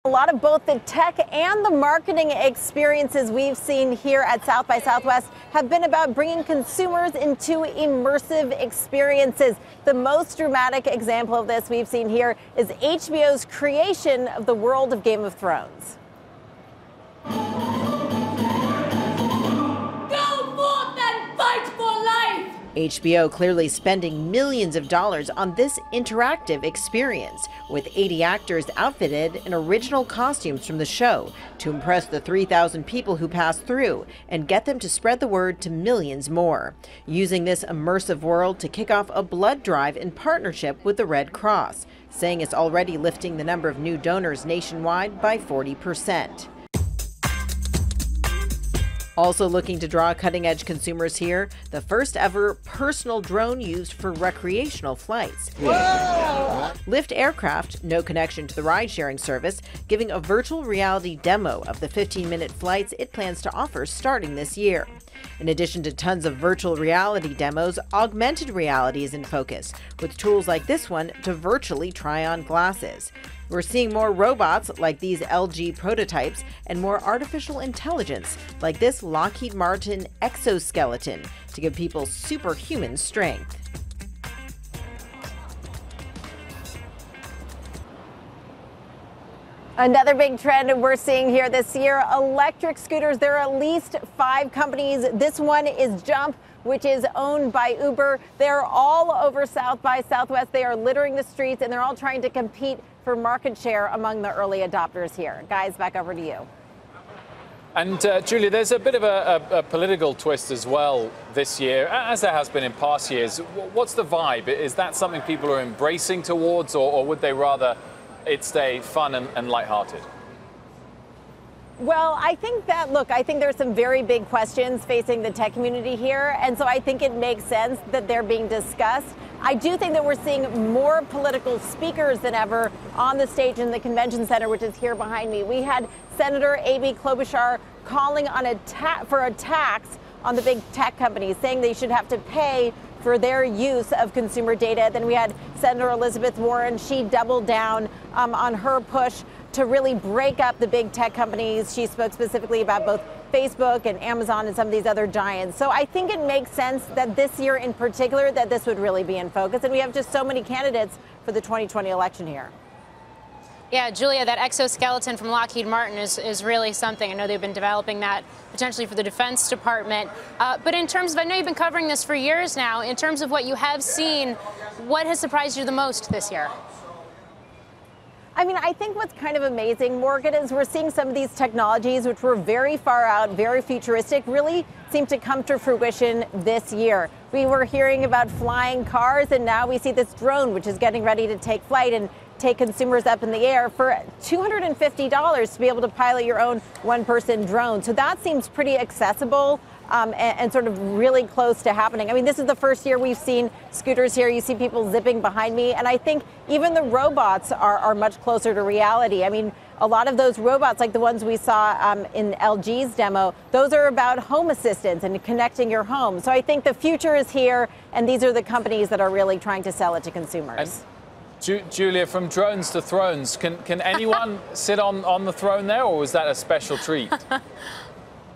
A lot of both the tech and the marketing experiences we've seen here at South by Southwest have been about bringing consumers into immersive experiences. The most dramatic example of this we've seen here is HBO's creation of the world of Game of Thrones. HBO clearly spending millions of dollars on this interactive experience, with 80 actors outfitted in original costumes from the show to impress the 3,000 people who pass through and get them to spread the word to millions more, using this immersive world to kick off a blood drive in partnership with the Red Cross, saying it's already lifting the number of new donors nationwide by 40%. Also looking to draw cutting-edge consumers here, the first ever personal drone used for recreational flights. Whoa! Lyft Aircraft, no connection to the ride-sharing service, giving a virtual reality demo of the 15-minute flights it plans to offer starting this year. In addition to tons of virtual reality demos, augmented reality is in focus, with tools like this one to virtually try on glasses. We're seeing more robots like these LG prototypes and more artificial intelligence like this Lockheed Martin exoskeleton to give people superhuman strength. Another big trend we're seeing here this year, electric scooters. There are at least 5 companies. This one is Jump, which is owned by Uber. They're all over South by Southwest. They are littering the streets, and they're all trying to compete for market share among the early adopters here. Guys, back over to you. And Julia, there's a bit of a political twist as well this year, as there has been in past years. What's the vibe? Is that something people are embracing towards, or would they rather it stay fun and lighthearted? Well, I think there's some very big questions facing the tech community here, and so I think it makes sense that they're being discussed. I do think that we're seeing more political speakers than ever on the stage in the convention center, which is here behind me. We had Senator Amy Klobuchar calling on for a tax on the big tech companies, saying they should have to pay for their use of consumer data. Then we had Senator Elizabeth Warren. She doubled down on her push to really break up the big tech companies. She spoke specifically about both Facebook and Amazon and some of these other giants. So I think it makes sense that this year in particular that this would really be in focus. And we have just so many candidates for the 2020 election here. Yeah, Julia, that exoskeleton from Lockheed Martin is really something. I know they've been developing that potentially for the Defense Department. But in terms of, I know you've been covering this for years now, in terms of what you have seen, what has surprised you the most this year? I mean, I think what's kind of amazing, Morgan, is we're seeing some of these technologies, which were very far out, very futuristic, really seem to come to fruition this year. We were hearing about flying cars, and now we see this drone, which is getting ready to take flight and take consumers up in the air for $250 to be able to pilot your own one-person drone. So that seems pretty accessible and sort of really close to happening. I mean, this is the first year we've seen scooters here. You see people zipping behind me. And I think even the robots are much closer to reality. I mean, a lot of those robots, like the ones we saw in LG's demo, those are about home assistants and connecting your home. So I think the future is here, and these are the companies that are really trying to sell it to consumers. Julia, from drones to thrones, can anyone sit on the throne there, or was that a special treat?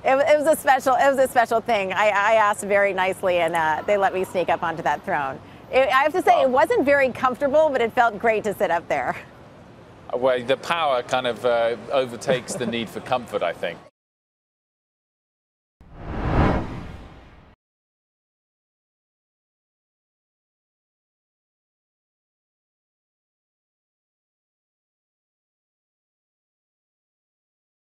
It was a special thing. I asked very nicely, and they let me sneak up onto that throne. I have to say, It wasn't very comfortable, but it felt great to sit up there. Well, the power kind of overtakes the need for comfort, I think.